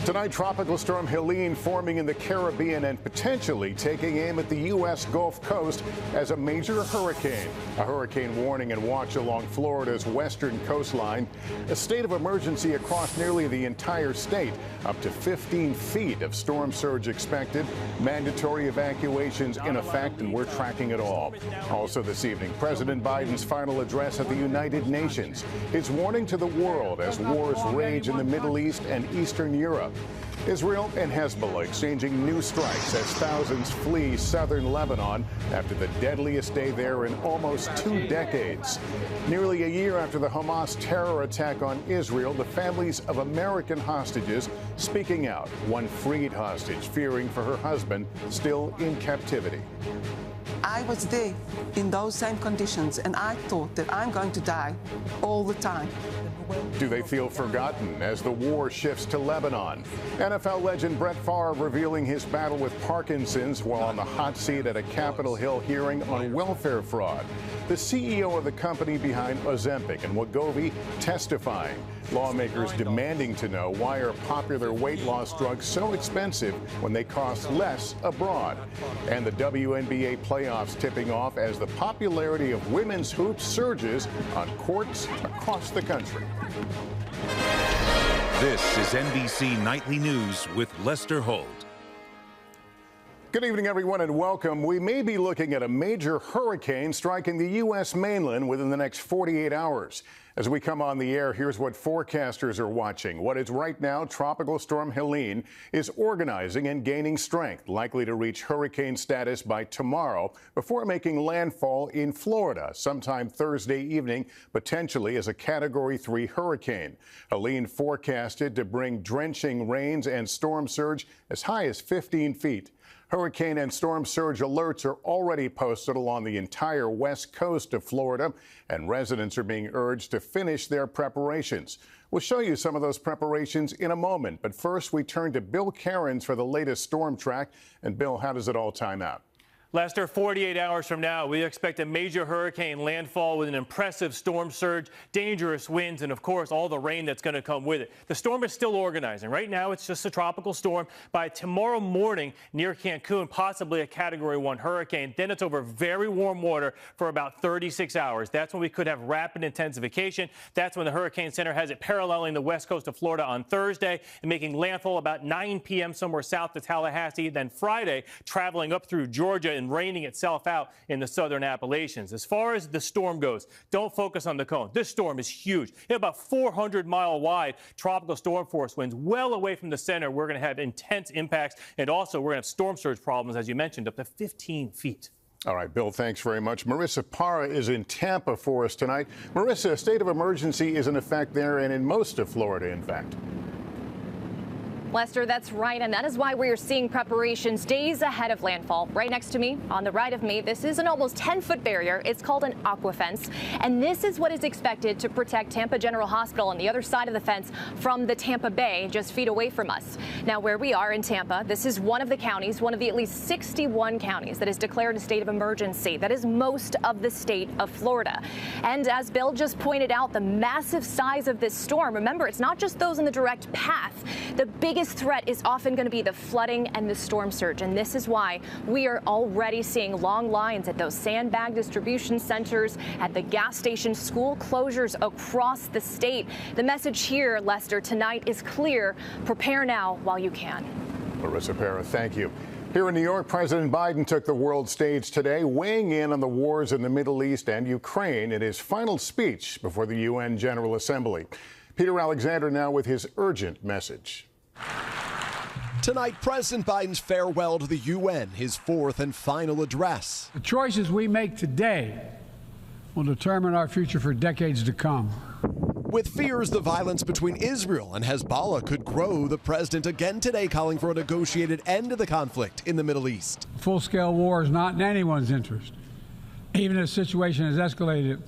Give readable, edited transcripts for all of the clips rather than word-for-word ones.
Tonight, Tropical Storm Helene forming in the Caribbean and potentially taking aim at the U.S. Gulf Coast as a major hurricane. A hurricane warning and watch along Florida's western coastline. A state of emergency across nearly the entire state. Up to 15 feet of storm surge expected. Mandatory evacuations in effect, and we're tracking it all. Also this evening, President Biden's final address at the United Nations. His warning to the world as wars rage in the Middle East and Eastern Europe. Israel and Hezbollah exchanging new strikes as thousands flee southern Lebanon after the deadliest day there in almost 2 decades. Nearly a year after the Hamas terror attack on Israel, the families of American hostages speaking out. One freed hostage fearing for her husband still in captivity. I was there in those same conditions, and I thought that I'm going to die all the time. Do they feel forgotten as the war shifts to Lebanon? NFL legend Brett Favre revealing his battle with Parkinson's while on the hot seat at a Capitol Hill hearing on welfare fraud. The CEO of the company behind Ozempic and Wegovy testifying. Lawmakers demanding to know why are popular weight loss drugs so expensive when they cost less abroad. And the WNBA playoffs tipping off as the popularity of women's hoops surges on courts across the country. This is NBC Nightly News with Lester Holt. Good evening, everyone, and welcome. We may be looking at a major hurricane striking the U.S. mainland within the next 48 hours. As we come on the air, here's what forecasters are watching. What is right now Tropical Storm Helene is organizing and gaining strength, likely to reach hurricane status by tomorrow before making landfall in Florida sometime Thursday evening, potentially as a Category 3 hurricane. Helene forecasted to bring drenching rains and storm surge as high as 15 feet. Hurricane and storm surge alerts are already posted along the entire west coast of Florida, and residents are being urged to finish their preparations. We'll show you some of those preparations in a moment, but first we turn to Bill Cairns for the latest storm track. And Bill, how does it all time out? Lester, 48 hours from now, we expect a major hurricane landfall with an impressive storm surge, dangerous winds, and, of course, all the rain that's going to come with it. The storm is still organizing. Right now, it's just a tropical storm. By tomorrow morning, near Cancun, possibly a Category 1 hurricane. Then it's over very warm water for about 36 hours. That's when we could have rapid intensification. That's when the Hurricane Center has it paralleling the west coast of Florida on Thursday and making landfall about 9 p.m. somewhere south of Tallahassee. Then Friday, traveling up through Georgia and raining itself out in the southern Appalachians. As far as the storm goes, don't focus on the cone. This storm is huge. It's about 400-mile wide tropical storm force winds well away from the center. We're going to have intense impacts, and also we're going to have storm surge problems, as you mentioned, up to 15 feet. All right, Bill, thanks very much. Marissa Parra is in Tampa for us tonight. Marissa, a state of emergency is in effect there and in most of Florida, in fact. Lester, that's right, and that is why we are seeing preparations days ahead of landfall. Right next to me, on the right of me, this is an almost 10-foot barrier. It's called an aqua fence, and this is what is expected to protect Tampa General Hospital on the other side of the fence from the Tampa Bay, just feet away from us. Now, where we are in Tampa, this is one of the counties, one of the at least 61 counties that has declared a state of emergency. That is most of the state of Florida. And as Bill just pointed out, the massive size of this storm, remember, it's not just those in the direct path. The biggest threat is often going to be the flooding and the storm surge, and this is why we are already seeing long lines at those sandbag distribution centers, at the gas stations, school closures across the state. The message here, Lester, tonight is clear. Prepare now while you can. Marissa Parra, thank you. Here in New York, President Biden took the world stage today, weighing in on the wars in the Middle East and Ukraine in his final speech before the UN General Assembly. Peter Alexander now with his urgent message. Tonight, President Biden's farewell to the UN, his fourth and final address. The choices we make today will determine our future for decades to come. With fears the violence between Israel and Hezbollah could grow, the president again today calling for a negotiated end to the conflict in the Middle East. Full-scale war is not in anyone's interest. Even if the situation has escalated,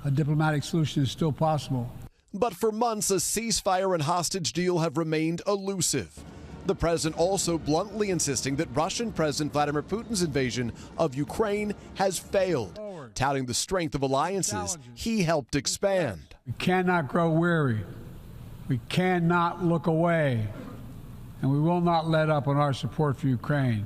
a diplomatic solution is still possible. But for months, a ceasefire and hostage deal have remained elusive. The president also bluntly insisting that Russian President Vladimir Putin's invasion of Ukraine has failed, touting the strength of alliances he helped expand. We cannot grow weary. We cannot look away. and we will not let up on our support for Ukraine.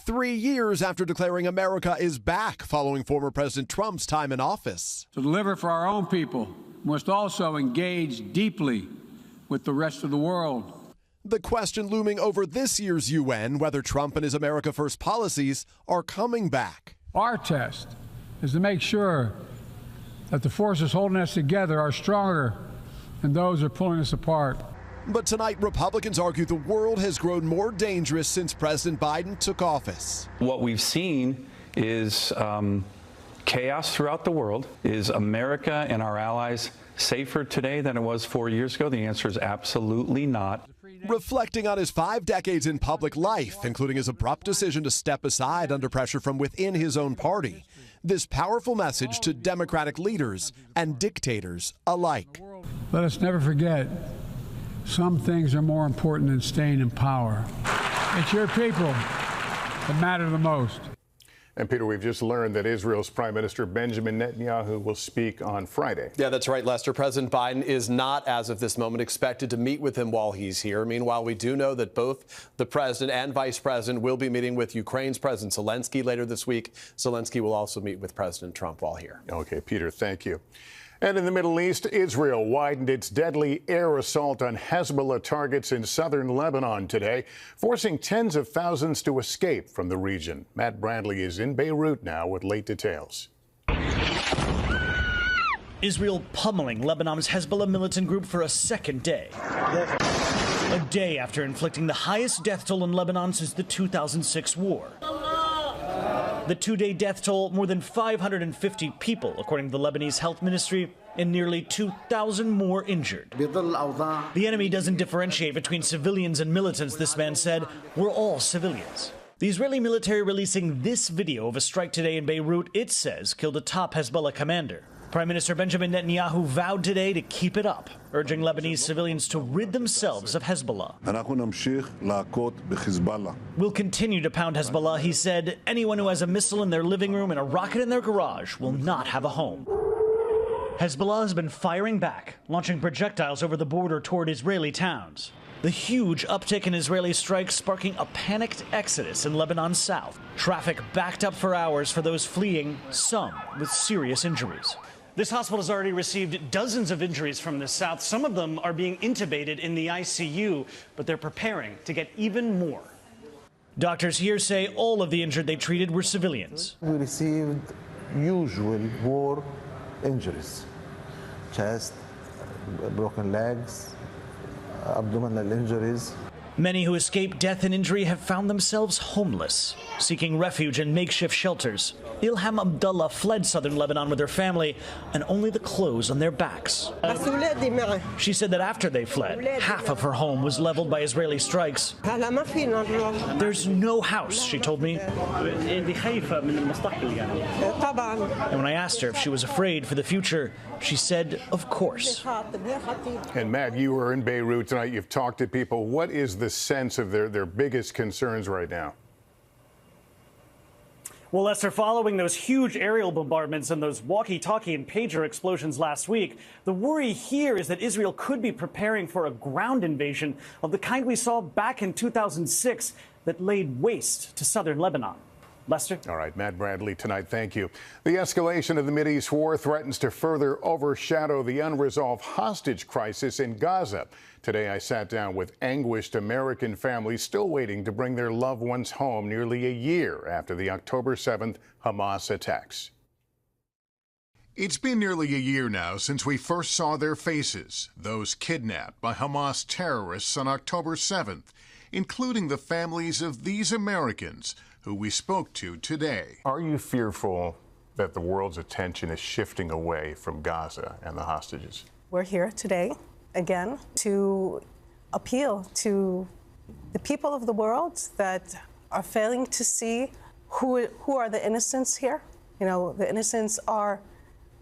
3 years after declaring America is back following former President Trump's time in office. To deliver for our own people, we must also engage deeply with the rest of the world. The question looming over this year's UN, whether Trump and his America First policies are coming back. Our test is to make sure that the forces holding us together are stronger than those who are pulling us apart. But tonight, Republicans argue the world has grown more dangerous since President Biden took office. What we've seen is chaos throughout the world. Is America and our allies safer today than it was 4 years ago? The answer is absolutely not. Reflecting on his 5 decades in public life, including his abrupt decision to step aside under pressure from within his own party, this powerful message to Democratic leaders and dictators alike. Let us never forget, some things are more important than staying in power. It's your people that matter the most. And Peter, we've just learned that Israel's Prime Minister Benjamin Netanyahu will speak on Friday. Yeah, that's right, Lester. President Biden is not, as of this moment, expected to meet with him while he's here. Meanwhile, we do know that both the president and vice president will be meeting with Ukraine's President Zelensky later this week. Zelensky will also meet with President Trump while here. Okay, Peter, thank you. And in the Middle East, Israel widened its deadly air assault on Hezbollah targets in southern Lebanon today, forcing tens of thousands to escape from the region. Matt Bradley is in Beirut now with late details. Israel pummeling Lebanon's Hezbollah militant group for a second day. A day after inflicting the highest death toll in Lebanon since the 2006 war. The 2-day death toll, more than 550 people, according to the Lebanese health ministry, and nearly 2,000 more injured. The enemy doesn't differentiate between civilians and militants, this man said. We're all civilians. The Israeli military releasing this video of a strike today in Beirut, it says, killed a top Hezbollah commander. Prime Minister Benjamin Netanyahu vowed today to keep it up, urging Lebanese civilians to rid themselves of Hezbollah. We'll continue to pound Hezbollah, he said. Anyone who has a missile in their living room and a rocket in their garage will not have a home. Hezbollah has been firing back, launching projectiles over the border toward Israeli towns. The huge uptick in Israeli strikes sparking a panicked exodus in Lebanon's south. Traffic backed up for hours for those fleeing, some with serious injuries. This hospital has already received dozens of injuries from the south. Some of them are being intubated in the ICU, but they're preparing to get even more. Doctors here say all of the injured they treated were civilians. We received usual war injuries: chest, broken legs, abdominal injuries. Many who escaped death and injury have found themselves homeless, seeking refuge in makeshift shelters. Ilham Abdullah fled southern Lebanon with her family and only the clothes on their backs. She said that after they fled, half of her home was leveled by Israeli strikes. There's no house, she told me. And when I asked her if she was afraid for the future, she said, of course. And Matt, you were in Beirut tonight. You've talked to people. What is the sense of their biggest concerns right now? Well, Lester, following those huge aerial bombardments and those walkie-talkie and pager explosions last week, the worry here is that Israel could be preparing for a ground invasion of the kind we saw back in 2006 that laid waste to southern Lebanon. Lester? All right, Matt Bradley tonight, thank you. The escalation of the Mideast war threatens to further overshadow the unresolved hostage crisis in Gaza. Today, I sat down with anguished American families still waiting to bring their loved ones home nearly a year after the October 7th Hamas attacks. It's been nearly a year now since we first saw their faces, those kidnapped by Hamas terrorists on October 7th, including the families of these Americans who we spoke to today. Are you fearful that the world's attention is shifting away from Gaza and the hostages? We're here today, again, to appeal to the people of the world that are failing to see who are the innocents here. You know, the innocents are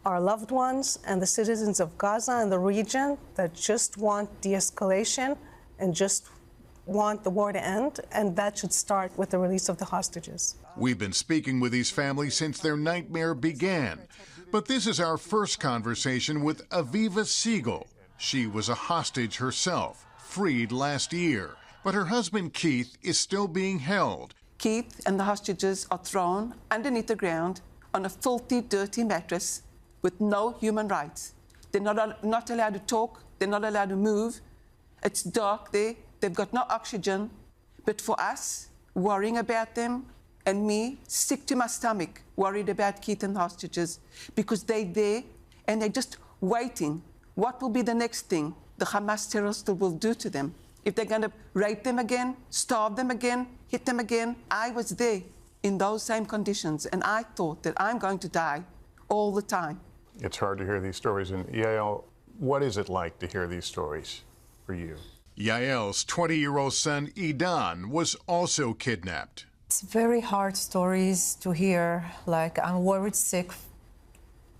our loved ones and the citizens of Gaza and the region that just want de-escalation and just want the war to end, and that should start with the release of the hostages. We've been speaking with these families since their nightmare began, but this is our first conversation with Aviva Siegel. She was a hostage herself, freed last year, but her husband Keith is still being held. Keith and the hostages are thrown underneath the ground on a filthy, dirty mattress with no human rights. They're not allowed to talk. They're not allowed to move. It's dark there. They've got no oxygen. But for us, worrying about them, and me, sick to my stomach, worried about Keith and the hostages, because they're there and they're just waiting. What will be the next thing the Hamas terrorists will do to them? If they're going to rape them again, starve them again, hit them again? I was there in those same conditions, and I thought that I'm going to die all the time. It's hard to hear these stories. And Yael, what is it like to hear these stories for you? Yael's 20-year-old son, Idan, was also kidnapped. It's very hard stories to hear. Like, I'm worried sick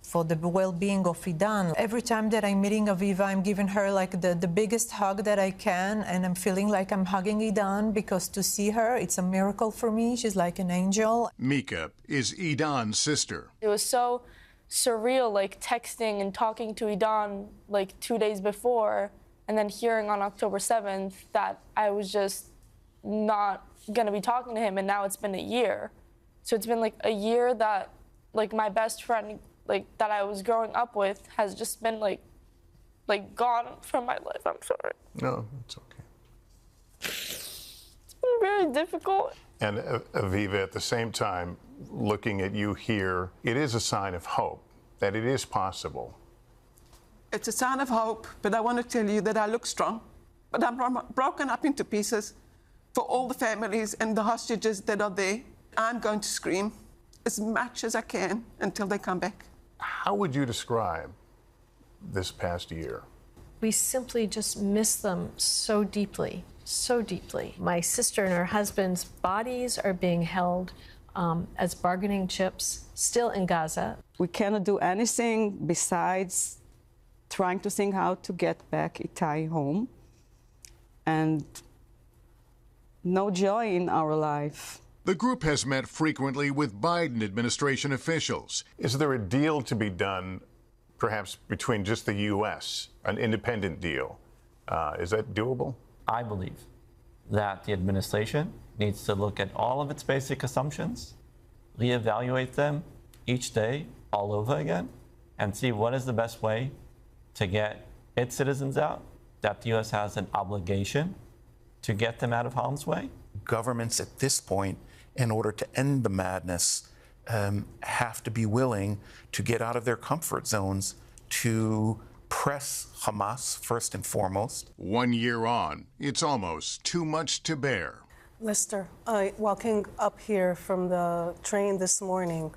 for the well-being of Idan. Every time that I'm meeting Aviva, I'm giving her like the biggest hug that I can, and I'm feeling like I'm hugging Idan, because to see her, it's a miracle for me. She's like an angel. Mika is Idan's sister. It was so surreal, like texting and talking to Idan like 2 days before, and then hearing on October 7th that I was just not gonna be talking to him, and now it's been a year. So it's been like a year that like my best friend like that I was growing up with has just been like gone from my life. I'm sorry. No, it's okay. It's been very difficult. And Aviva, at the same time, looking at you here, it is a sign of hope that it is possible. It's a sign of hope, but I want to tell you that I look strong, but I'm broken up into pieces. For all the families and the hostages that are there, I'm going to scream as much as I can until they come back. How would you describe this past year? We simply just miss them so deeply, so deeply. My sister and her husband's bodies are being held as bargaining chips still in Gaza. We cannot do anything besides trying to think how to get back Itai home, and no joy in our life. The group has met frequently with Biden administration officials. Is there a deal to be done, perhaps between just the U.S., an independent deal? Is that doable? I believe that the administration needs to look at all of its basic assumptions, reevaluate them each day all over again, and see what is the best way to get its citizens out, that the U.S. has an obligation to get them out of harm's way. Governments at this point, in order to end the madness, have to be willing to get out of their comfort zones to press Hamas first and foremost. 1 year on, it's almost too much to bear. Lester, walking up here from the train this morning,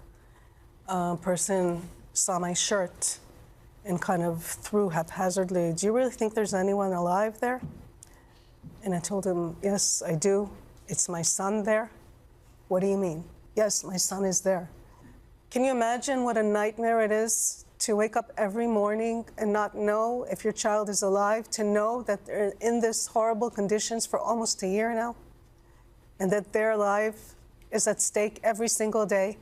a person saw my shirt and kind of threw haphazardly, "Do you really think there's anyone alive there?" And I told him, "Yes, I do. It's my son there." "What do you mean?" "Yes, my son is there." Can you imagine what a nightmare it is to wake up every morning and not know if your child is alive, to know that they're in this horrible conditions for almost a year now, and that their life is at stake every single day?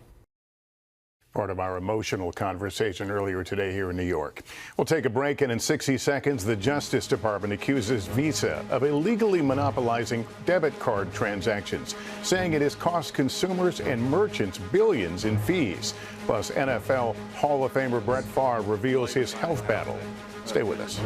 Part of our emotional conversation earlier today here in New York. We'll take a break, and in 60 seconds, the Justice Department accuses Visa of illegally monopolizing debit card transactions, saying it has cost consumers and merchants billions in fees. Plus, NFL Hall of Famer Brett Favre reveals his health battle. Stay with us.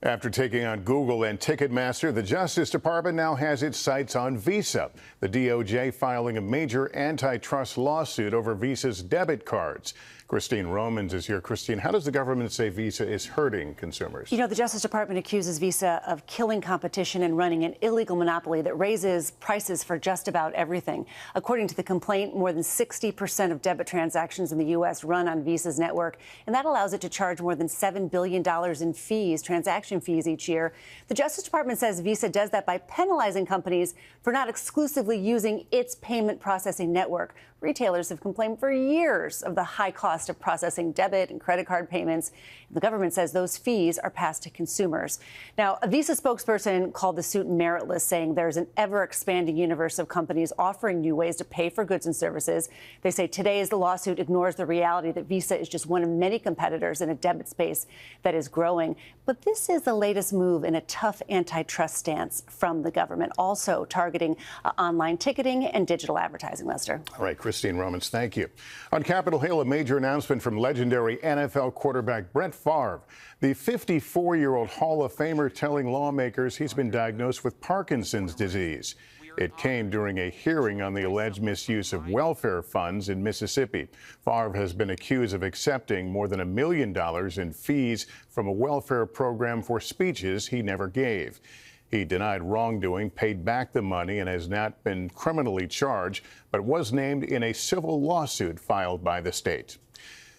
After taking on Google and Ticketmaster, the Justice Department now has its sights on Visa. The DOJ filing a major antitrust lawsuit over Visa's debit cards. Christine Romans is here. Christine, how does the government say Visa is hurting consumers? You know, the Justice Department accuses Visa of killing competition and running an illegal monopoly that raises prices for just about everything. According to the complaint, more than 60% of debit transactions in the U.S. run on Visa's network, and that allows it to charge more than $7 billion in fees, transaction fees each year. The Justice Department says Visa does that by penalizing companies for not exclusively using its payment processing network. Retailers have complained for years of the high cost cost of processing debit and credit card payments. The government says those fees are passed to consumers. Now, a Visa spokesperson called the suit meritless, saying there's an ever-expanding universe of companies offering new ways to pay for goods and services. They say today's lawsuit ignores the reality that Visa is just one of many competitors in a debit space that is growing. But this is the latest move in a tough antitrust stance from the government, also targeting online ticketing and digital advertising, Lester. All right, Christine Romans, thank you. On Capitol Hill, a major announcement from legendary NFL quarterback Brett Favre. The 54-year-old Hall of Famer telling lawmakers he's been diagnosed with Parkinson's disease. It came during a hearing on the alleged misuse of welfare funds in Mississippi. Favre has been accused of accepting more than $1 million in fees from a welfare program for speeches he never gave. He denied wrongdoing, paid back the money, and has not been criminally charged, but was named in a civil lawsuit filed by the state.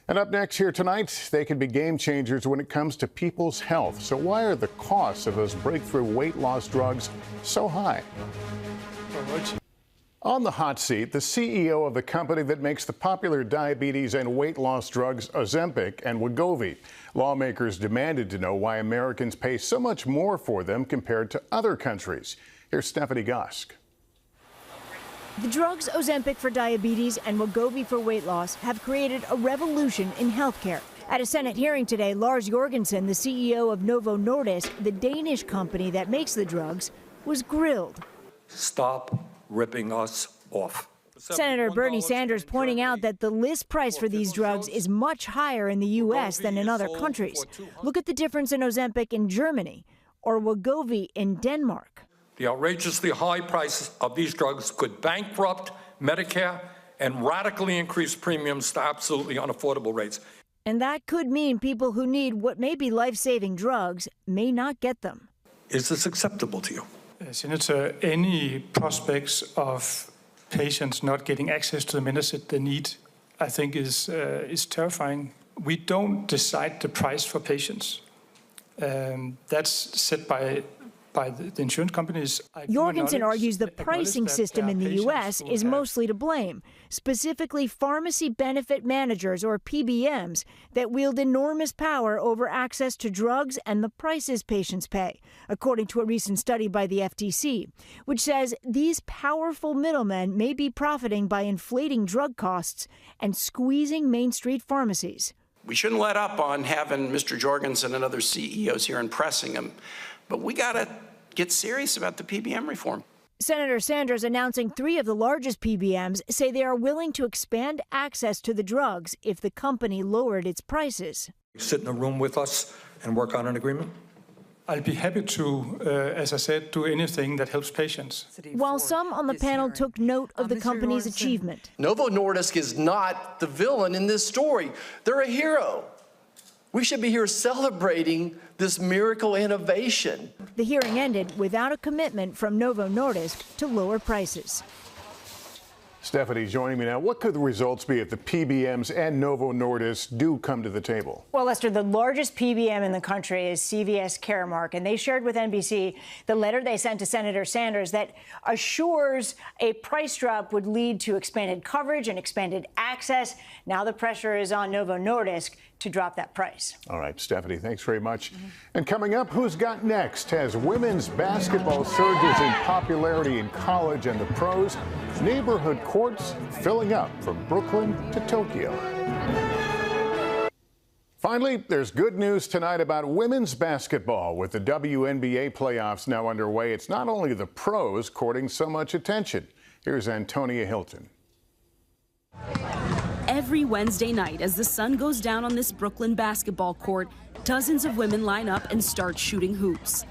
And up next here tonight, they can be game changers when it comes to people's health. So why are the costs of those breakthrough weight loss drugs so high? On the hot seat, the CEO of the company that makes the popular diabetes and weight loss drugs Ozempic and Wegovy. Lawmakers demanded to know why Americans pay so much more for them compared to other countries. Here's Stephanie Gosk. The drugs Ozempic for diabetes and Wegovy for weight loss have created a revolution in healthcare. At a Senate hearing today, Lars Jorgensen, the CEO of Novo Nordisk, the Danish company that makes the drugs, was grilled. Stop ripping us off. Senator Bernie Sanders pointing out that the list price for these drugs is much higher in the U.S. than in other countries. Look at the difference in Ozempic in Germany or Wegovy in Denmark. The outrageously high prices of these drugs could bankrupt Medicare and radically increase premiums to absolutely unaffordable rates. And that could mean people who need what may be life-saving drugs may not get them. Is this acceptable to you? Senator, any prospects of patients not getting access to the medicine they need, I think, is terrifying. We don't decide the price for patients. That's set by the insurance companies. Jorgensen argues the pricing system in the U.S. is mostly to blame, specifically pharmacy benefit managers, or PBMs, that wield enormous power over access to drugs and the prices patients pay, according to a recent study by the FTC, which says these powerful middlemen may be profiting by inflating drug costs and squeezing Main Street pharmacies. We shouldn't let up on having Mr. Jorgensen and other CEOs here and pressing him. But we got to get serious about the PBM reform. Senator Sanders announcing 3 of the largest PBMs say they are willing to expand access to the drugs if the company lowered its prices. Sit in a room with us and work on an agreement? I'll be happy to, as I said, do anything that helps patients. While some on the panel took note of the company's achievement. Novo Nordisk is not the villain in this story. They're a hero. We should be here celebrating this miracle innovation. The hearing ended without a commitment from Novo Nordisk to lower prices. Stephanie joining me now. What could the results be if the PBMs and Novo Nordisk do come to the table? Well, Lester, the largest PBM in the country is CVS Caremark, and they shared with NBC the letter they sent to Senator Sanders that assures a price drop would lead to expanded coverage and expanded access. Now the pressure is on Novo Nordisk to drop that price. All right, Stephanie, thanks very much. And coming up, who's got next? As women's basketball surges in popularity in college and the pros, neighborhood courts filling up from Brooklyn to Tokyo. Finally, there's good news tonight about women's basketball. With the WNBA playoffs now underway, it's not only the pros courting so much attention. Here's Antonia Hilton. Every Wednesday night, as the sun goes down on this Brooklyn basketball court, dozens of women line up and start shooting hoops.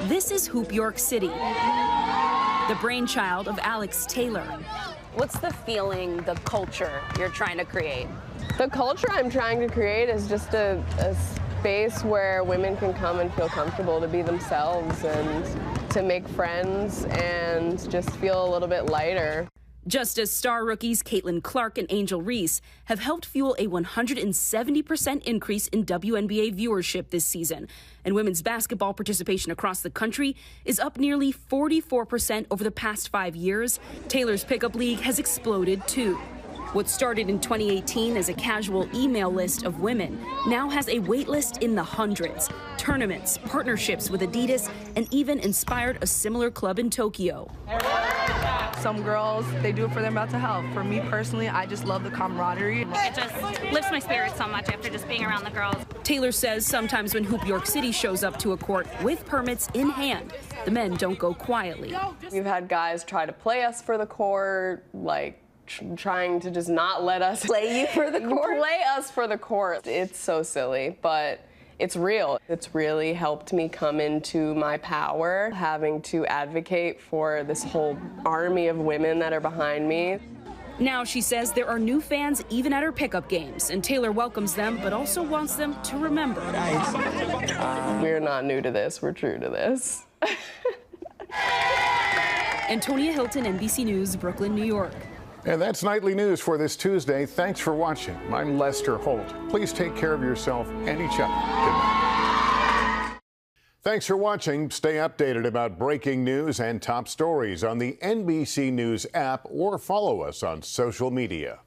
This is Hoop York City, the brainchild of Alex Taylor. What's the feeling, the culture you're trying to create? The culture I'm trying to create is just a space where women can come and feel comfortable to be themselves and to make friends and just feel a little bit lighter. Just as star rookies Caitlin Clark and Angel Reese have helped fuel a 170% increase in WNBA viewership this season. And women's basketball participation across the country is up nearly 44% over the past 5 years. Taylor's pickup league has exploded too. What started in 2018 as a casual email list of women now has a wait list in the hundreds. Tournaments, partnerships with Adidas, and even inspired a similar club in Tokyo. Some girls, they do it for their mental health. For me personally, I just love the camaraderie. It just lifts my spirits so much after just being around the girls. Taylor says sometimes when Hoop York City shows up to a court with permits in hand, the men don't go quietly. We've had guys try to play us for the court, like trying to just not let us play you for the court. Play us for the court. It's so silly, but it's real. It's really helped me come into my power, having to advocate for this whole army of women that are behind me. Now she says there are new fans even at her pickup games, and Taylor welcomes them, but also wants them to remember. We're not new to this, we're true to this. Antonia Hilton, NBC News, Brooklyn, New York. And that's Nightly News for this Tuesday. Thanks for watching. I'm Lester Holt. Please take care of yourself and each other. Good night. Thanks for watching. Stay updated about breaking news and top stories on the NBC News app or follow us on social media.